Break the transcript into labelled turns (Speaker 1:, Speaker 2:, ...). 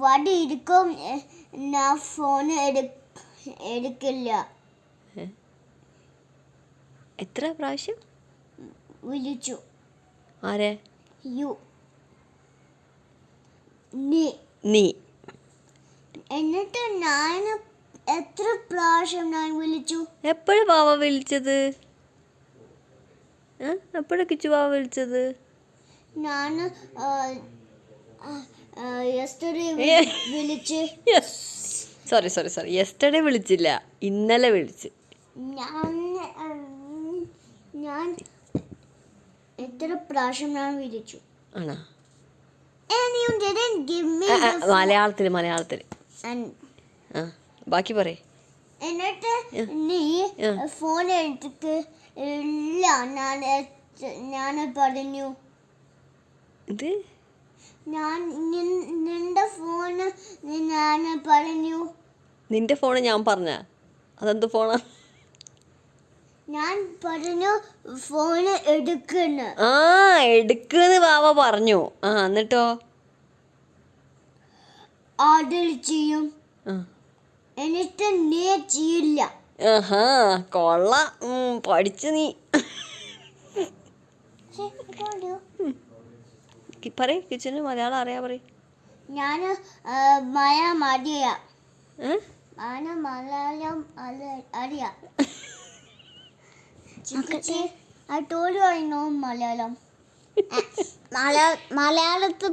Speaker 1: വടി എടുക്കും, ഞാൻ ഫോൺ എടുക്കില്ല.
Speaker 2: എത്ര പ്രാവശ്യം
Speaker 1: വിളിച്ചു?
Speaker 2: ആരെ?
Speaker 1: യു, നീ. എന്നിട്ട് ഞാൻ എത്ര പ്രാവശ്യം ഞാൻ വിളിച്ചു?
Speaker 2: എപ്പോഴും വാവ വിളിച്ചത്? എപ്പോഴാ കിച്ചു വാവ വിളിച്ചത്?
Speaker 1: ഞാൻ യെസ്റ്റർഡേ വിളിച്ച്.
Speaker 2: സോറി യെസ്റ്റർഡേ വിളിച്ചില്ല, ഇന്നലെ വിളിച്ച്.
Speaker 1: ഞാൻ എത്ര പ്രാവശ്യം ഞാൻ വിളിച്ചു?
Speaker 2: ആണോ?
Speaker 1: And you didn't give me
Speaker 2: മലയാളത്തിൽ ബാക്കി പറയേ.
Speaker 1: എന്നിട്ട് നീ ഫോൺ എടുത്തിട്ട് ഇല്ല, ഞാൻ പറഞ്ഞു.
Speaker 2: ഇത്
Speaker 1: നിന്റെ ഫോണ് ഞാൻ പറഞ്ഞു.
Speaker 2: നിന്റെ ഫോണ് ഞാൻ പറഞ്ഞ? അതെന്ത് ഫോണാ?
Speaker 1: ഞാൻ പറഞ്ഞു ഫോണ് എടുക്കുന്നു.
Speaker 2: എടുക്കുന്ന് വാവ പറഞ്ഞു. എന്നിട്ടോ?
Speaker 1: ഓർഡർ ചെയ്യും, എന്നിട്ട് നീ ചെയ്യില്ല.
Speaker 2: കൊള്ളാം, പഠിച്ചു നീ. പറയ്, കിച്ചന് മലയാളം അറിയാ പറയ്.
Speaker 1: ഞാൻ മലയാളം അറിയാം. I told you I know Malayalam. മലയാളത്തിൽ